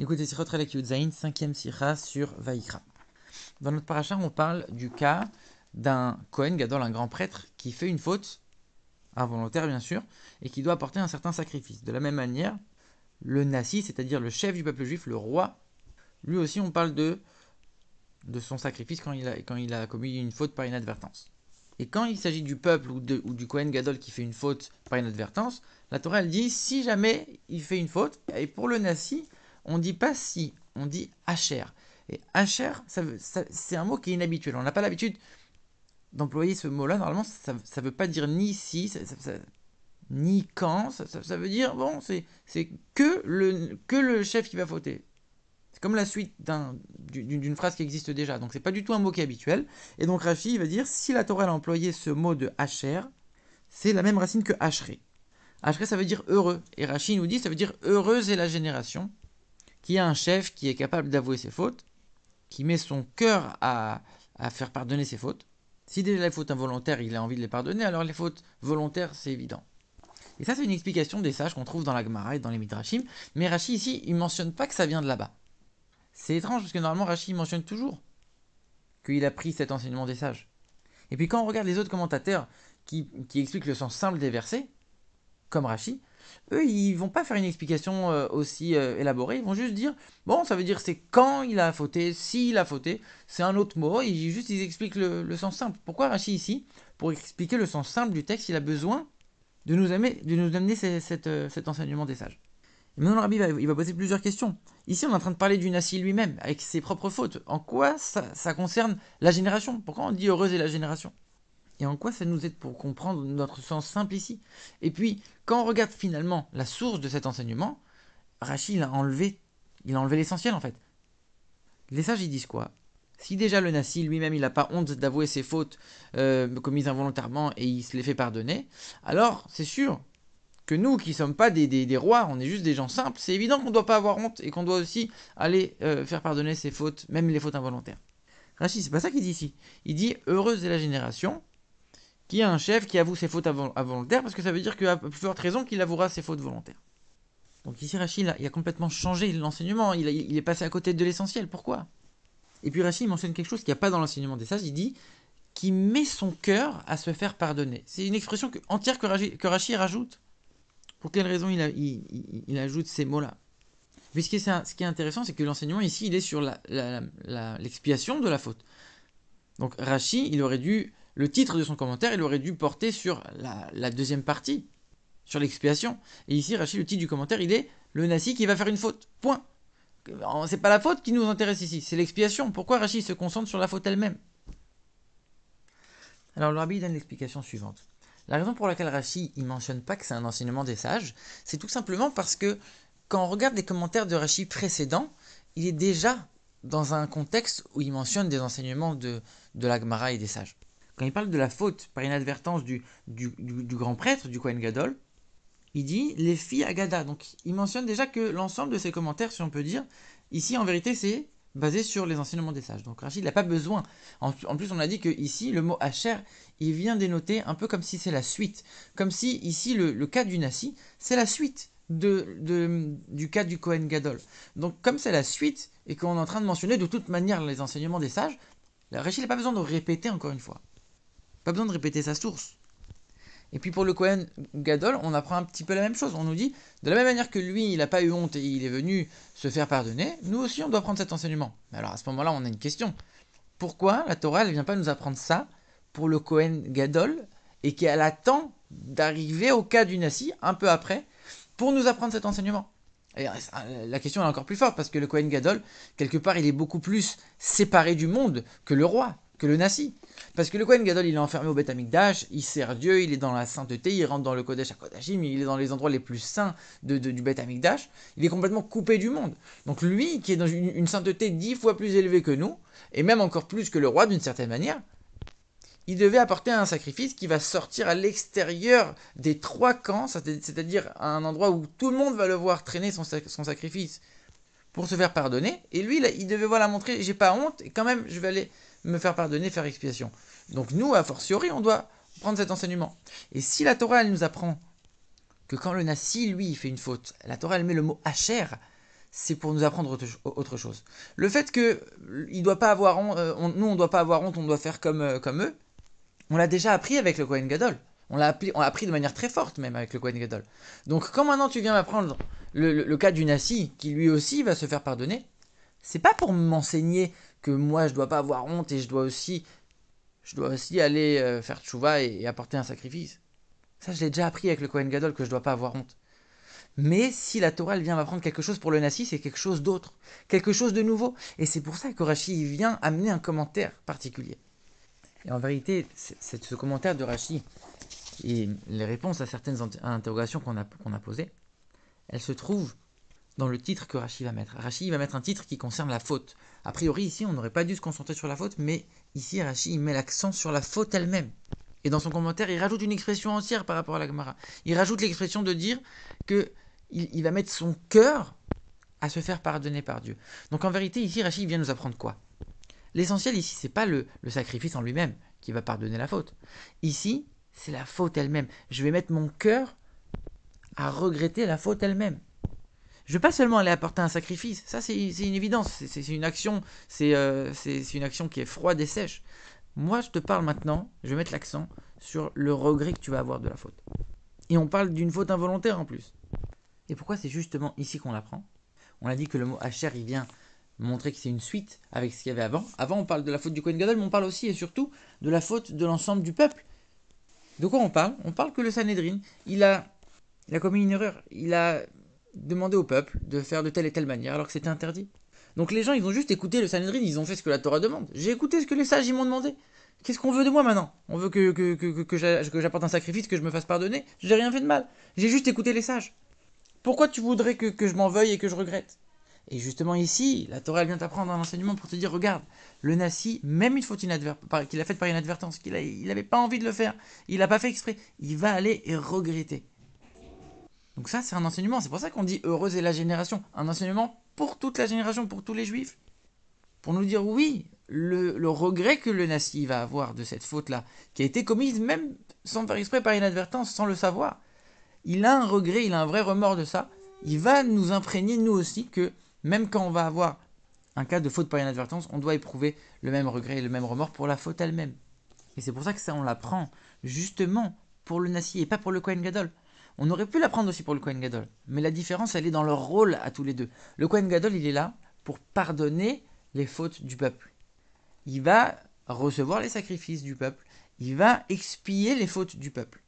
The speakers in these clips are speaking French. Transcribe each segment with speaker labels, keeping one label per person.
Speaker 1: Écoutez, Sichot Chelek Yud Zayin, 5e Sicha sur Vaïkra. Dans notre paracha, on parle du cas d'un Kohen Gadol, un grand prêtre, qui fait une faute, involontaire bien sûr, et qui doit apporter un certain sacrifice. De la même manière, le Nassi, c'est-à-dire le chef du peuple juif, le roi, lui aussi on parle de son sacrifice quand il a commis une faute par inadvertance. Et quand il s'agit du peuple ou du Kohen Gadol qui fait une faute par inadvertance, la Torah elle dit si jamais il fait une faute, et pour le Nassi, on dit pas si, on dit Asher. Et Asher, c'est un mot qui est inhabituel. On n'a pas l'habitude d'employer ce mot-là. Normalement, ça ne veut pas dire ni si, ni quand. Ça veut dire, bon, c'est que le chef qui va fauter. C'est comme la suite d'une phrase qui existe déjà. Donc c'est pas du tout un mot qui est habituel. Et donc Rashi va dire, si la Torah a employé ce mot de Asher, c'est la même racine que Ashré. Ashré ça veut dire heureux. Et Rashi nous dit, ça veut dire heureuse est la génération qui a un chef qui est capable d'avouer ses fautes, qui met son cœur à faire pardonner ses fautes. Si déjà les fautes involontaires, il a envie de les pardonner, alors les fautes volontaires, c'est évident. Et ça, c'est une explication des sages qu'on trouve dans la Gemara et dans les Midrashim. Mais Rashi, ici, il ne mentionne pas que ça vient de là-bas. C'est étrange, parce que normalement, Rashi mentionne toujours qu'il a pris cet enseignement des sages. Et puis quand on regarde les autres commentateurs qui expliquent le sens simple des versets, comme Rashi, eux, ils vont pas faire une explication aussi élaborée, ils vont juste dire, bon, ça veut dire c'est quand il a fauté, s'il a fauté, c'est un autre mot, ils expliquent le sens simple. Pourquoi Rashi ici, pour expliquer le sens simple du texte, il a besoin de nous amener cet enseignement des sages. Et maintenant, le rabbi il va poser plusieurs questions. Ici, on est en train de parler du Nassi lui-même, avec ses propres fautes. En quoi ça concerne la génération? Pourquoi on dit heureuse est la génération? Et en quoi ça nous aide pour comprendre notre sens simple ici? Et puis, quand on regarde finalement la source de cet enseignement, Rashi il a enlevé l'essentiel en fait. Les sages ils disent quoi? Si déjà le Nassi lui-même il n'a pas honte d'avouer ses fautes commises involontairement et il se les fait pardonner, alors c'est sûr que nous qui ne sommes pas des rois, on est juste des gens simples, c'est évident qu'on ne doit pas avoir honte et qu'on doit aussi aller faire pardonner ses fautes, même les fautes involontaires. Rashi, c'est pas ça qu'il dit ici. Il dit heureuse est la génération qui a un chef qui avoue ses fautes involontaires, parce que ça veut dire qu'à plus forte raison qu'il avouera ses fautes volontaires. Donc ici, Rashi, il a complètement changé l'enseignement, il est passé à côté de l'essentiel. Pourquoi? Et puis Rashi, il mentionne quelque chose qu'il n'y a pas dans l'enseignement des sages, il dit qui met son cœur à se faire pardonner. C'est une expression entière que Rashi rajoute. Pour quelle raison il ajoute ces mots-là? Puisque ce qui est intéressant, c'est que l'enseignement ici, il est sur l'expiation de la faute. Donc Rashi, le titre de son commentaire, il aurait dû porter sur la deuxième partie, sur l'expiation. Et ici, Rashi, le titre du commentaire, il est le Nassi qui va faire une faute. Point. C'est pas la faute qui nous intéresse ici, c'est l'expiation. Pourquoi Rashi se concentre sur la faute elle-même? Alors le rabbi donne l'explication suivante. La raison pour laquelle Rashi ne mentionne pas que c'est un enseignement des sages, c'est tout simplement parce que quand on regarde les commentaires de Rashi précédents, il est déjà dans un contexte où il mentionne des enseignements de la Gemara et des sages. Quand il parle de la faute par inadvertance du grand prêtre, du Kohen Gadol, il dit les filles Agada. Donc il mentionne déjà que l'ensemble de ces commentaires, si on peut dire, ici en vérité c'est basé sur les enseignements des sages. Donc Rachid n'a pas besoin. En plus, on a dit que ici le mot Hacher, il vient dénoter un peu comme si c'est la suite. Comme si ici le cas du Nassi, c'est la suite du cas du Kohen Gadol. Donc comme c'est la suite et qu'on est en train de mentionner de toute manière les enseignements des sages, Rachid n'a pas besoin de répéter encore une fois. Pas besoin de répéter sa source. Et puis pour le Kohen Gadol, on apprend un petit peu la même chose. On nous dit, de la même manière que lui, il n'a pas eu honte et il est venu se faire pardonner, nous aussi on doit prendre cet enseignement. Mais alors à ce moment-là, on a une question. Pourquoi la Torah ne vient pas nous apprendre ça pour le Kohen Gadol et qu'elle attend d'arriver au cas du Nassi, un peu après, pour nous apprendre cet enseignement? Et la question est encore plus forte parce que le Kohen Gadol, quelque part, il est beaucoup plus séparé du monde que le roi, que le Nassi. Parce que le Kohen Gadol, il est enfermé au Beth Amikdash, il sert Dieu, il est dans la sainteté, il rentre dans le Kodesh HaKodashim, il est dans les endroits les plus saints du Beth Amikdash, il est complètement coupé du monde. Donc lui, qui est dans une sainteté 10 fois plus élevée que nous, et même encore plus que le roi d'une certaine manière, il devait apporter un sacrifice qui va sortir à l'extérieur des trois camps, c'est-à-dire à un endroit où tout le monde va le voir traîner son sacrifice pour se faire pardonner. Et lui, il devait montrer, j'ai pas honte, et quand même, je vais aller me faire pardonner, faire expiation. Donc nous, a fortiori, on doit prendre cet enseignement. Et si la Torah, elle nous apprend que quand le Nassi, lui, il fait une faute, la Torah, elle met le mot Hacher, c'est pour nous apprendre autre chose. Le fait que il doit pas avoir honte, nous on doit pas avoir honte, on doit faire comme eux, on l'a déjà appris avec le Kohen Gadol. On l'a appris de manière très forte même avec le Kohen Gadol. Donc quand maintenant tu viens m'apprendre le cas du Nassi, qui lui aussi va se faire pardonner, c'est pas pour m'enseigner que moi je dois pas avoir honte et je dois aussi aller faire tchouva et apporter un sacrifice. Ça je l'ai déjà appris avec le Kohen Gadol que je dois pas avoir honte. Mais si la Torah elle vient m'apprendre quelque chose pour le Nassi, c'est quelque chose d'autre, quelque chose de nouveau. Et c'est pour ça que Rashi vient amener un commentaire particulier. Et en vérité, c'est ce commentaire de Rashi et les réponses à certaines interrogations qu'on a posées, elles se trouvent dans le titre que Rashi va mettre. Rashi va mettre un titre qui concerne la faute. A priori, ici, on n'aurait pas dû se concentrer sur la faute, mais ici, Rashi met l'accent sur la faute elle-même. Et dans son commentaire, il rajoute une expression entière par rapport à la Gemara. Il rajoute l'expression de dire que il va mettre son cœur à se faire pardonner par Dieu. Donc en vérité, ici, Rashi vient nous apprendre quoi? L'essentiel ici, c'est pas le sacrifice en lui-même qui va pardonner la faute. Ici, c'est la faute elle-même. Je vais mettre mon cœur à regretter la faute elle-même. Je ne vais pas seulement aller apporter un sacrifice, ça c'est une évidence, c'est une action, c'est une action qui est froide et sèche. Moi, je te parle maintenant, je vais mettre l'accent sur le regret que tu vas avoir de la faute. Et on parle d'une faute involontaire en plus. Et pourquoi c'est justement ici qu'on l'apprend? On a dit que le mot Hacher, il vient montrer que c'est une suite avec ce qu'il y avait avant. Avant, on parle de la faute du Kohen Gadol, mais on parle aussi et surtout de la faute de l'ensemble du peuple. De quoi on parle? On parle que le Sanhédrin, il a commis une erreur. Il a demandé au peuple de faire de telle et telle manière alors que c'était interdit. Donc les gens, ils ont juste écouté le Sanhédrin, ils ont fait ce que la Torah demande. J'ai écouté ce que les sages ils m'ont demandé. Qu'est-ce qu'on veut de moi maintenant? On veut que j'apporte un sacrifice, que je me fasse pardonner? J'ai rien fait de mal. J'ai juste écouté les sages. Pourquoi tu voudrais que je m'en veuille et que je regrette? Et justement ici, la Torah elle vient t'apprendre un enseignement pour te dire, regarde, le Nassi, même une faute qu'il a faite par inadvertance, il n'avait pas envie de le faire, il n'a pas fait exprès, il va aller et regretter. Donc ça, c'est un enseignement, c'est pour ça qu'on dit heureuse est la génération, un enseignement pour toute la génération, pour tous les juifs. Pour nous dire, oui, le regret que le Nassi va avoir de cette faute-là, qui a été commise même sans faire exprès par inadvertance, sans le savoir, il a un regret, il a un vrai remords de ça, il va nous imprégner, nous aussi, que même quand on va avoir un cas de faute par inadvertance, on doit éprouver le même regret et le même remords pour la faute elle-même. Et c'est pour ça que ça, on l'apprend justement pour le Nassi et pas pour le Kohen Gadol. On aurait pu l'apprendre aussi pour le Kohen Gadol, mais la différence, elle est dans leur rôle à tous les deux. Le Kohen Gadol, il est là pour pardonner les fautes du peuple. Il va recevoir les sacrifices du peuple. Il va expier les fautes du peuple.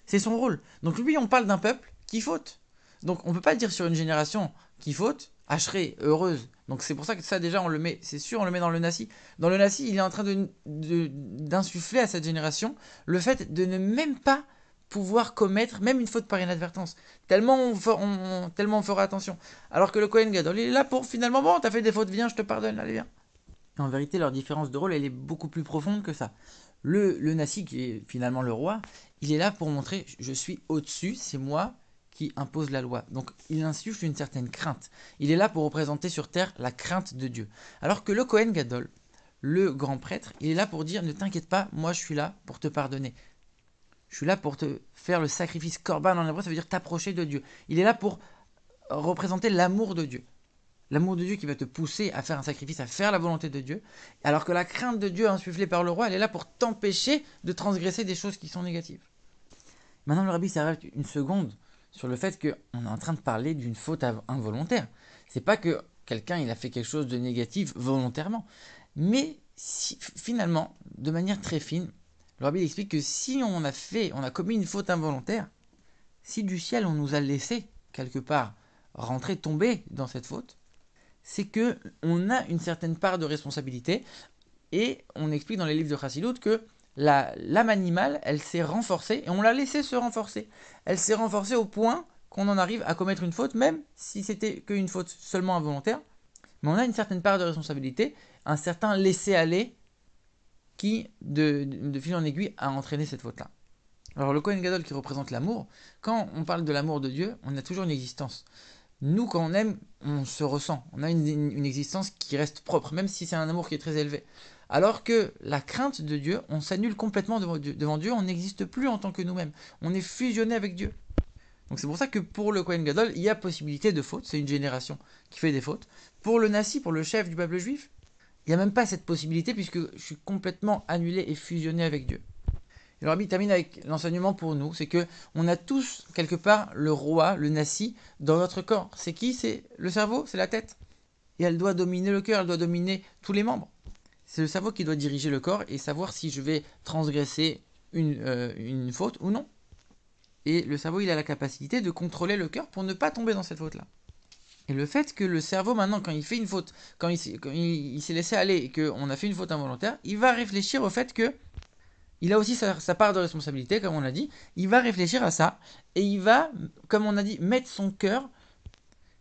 Speaker 1: C'est son rôle. Donc lui, on parle d'un peuple qui faute. Donc on ne peut pas dire sur une génération qui faute, Ashrei, heureuse. Donc c'est pour ça que ça déjà on le met, c'est sûr on le met dans le Nassi. Dans le Nassi, il est en train d'insuffler à cette génération le fait de ne même pas pouvoir commettre même une faute par inadvertance. Tellement on fera attention. Alors que le Kohen Gadol, il est là pour finalement, bon, t'as fait des fautes, viens, je te pardonne, allez, viens. En vérité, leur différence de rôle, elle est beaucoup plus profonde que ça. Le Nassi, qui est finalement le roi, il est là pour montrer, je suis au-dessus, c'est moi qui impose la loi. Donc il insuffle une certaine crainte. Il est là pour représenter sur terre la crainte de Dieu. Alors que le Kohen Gadol, le grand prêtre, il est là pour dire, ne t'inquiète pas, moi je suis là pour te pardonner. Je suis là pour te faire le sacrifice korban en hébreu, ça veut dire t'approcher de Dieu. Il est là pour représenter l'amour de Dieu. L'amour de Dieu qui va te pousser à faire un sacrifice, à faire la volonté de Dieu. Alors que la crainte de Dieu insufflée par le roi, elle est là pour t'empêcher de transgresser des choses qui sont négatives. Maintenant, le rabbi s'arrête une seconde sur le fait qu'on est en train de parler d'une faute involontaire. C'est pas que quelqu'un il a fait quelque chose de négatif volontairement. Mais finalement, de manière très fine, le rabbi explique que si on a commis une faute involontaire, si du ciel on nous a laissé quelque part rentrer, tomber dans cette faute, c'est que on a une certaine part de responsabilité et on explique dans les livres de Chassidut que l'âme animale, elle s'est renforcée et on l'a laissée se renforcer. Elle s'est renforcée au point qu'on en arrive à commettre une faute, même si c'était qu'une faute seulement involontaire. Mais on a une certaine part de responsabilité, un certain laisser-aller qui, de fil en aiguille, a entraîné cette faute-là. Alors le Kohen Gadol qui représente l'amour, quand on parle de l'amour de Dieu, on a toujours une existence. Nous, quand on aime, on se ressent. On a une existence qui reste propre, même si c'est un amour qui est très élevé. Alors que la crainte de Dieu, on s'annule complètement devant Dieu. On n'existe plus en tant que nous-mêmes. On est fusionné avec Dieu. Donc c'est pour ça que pour le Kohen Gadol, il y a possibilité de faute, c'est une génération qui fait des fautes. Pour le Nassi, pour le chef du peuple juif, il n'y a même pas cette possibilité puisque je suis complètement annulé et fusionné avec Dieu. Et le Rabbi termine avec l'enseignement pour nous, c'est que on a tous quelque part le roi, le Nassi, dans notre corps. C'est qui? C'est le cerveau, c'est la tête. Et elle doit dominer le cœur, elle doit dominer tous les membres. C'est le cerveau qui doit diriger le corps et savoir si je vais transgresser une faute ou non. Et le cerveau, il a la capacité de contrôler le cœur pour ne pas tomber dans cette faute-là. Et le fait que le cerveau, maintenant, quand il fait une faute, quand il s'est laissé aller et qu'on a fait une faute involontaire, il va réfléchir au fait que il a aussi sa part de responsabilité, comme on l'a dit. Il va réfléchir à ça et il va, comme on a dit, mettre son cœur,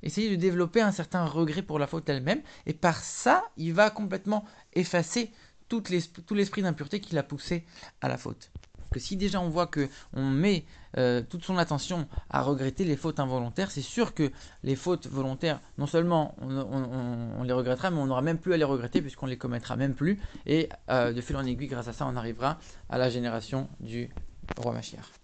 Speaker 1: essayer de développer un certain regret pour la faute elle-même. Et par ça, il va complètement effacer tout l'esprit d'impureté qui l'a poussé à la faute. Que si déjà on voit que on met toute son attention à regretter les fautes involontaires, c'est sûr que les fautes volontaires, non seulement on les regrettera, mais on n'aura même plus à les regretter puisqu'on les commettra même plus. Et de fil en aiguille, grâce à ça, on arrivera à la génération du roi Mashiach.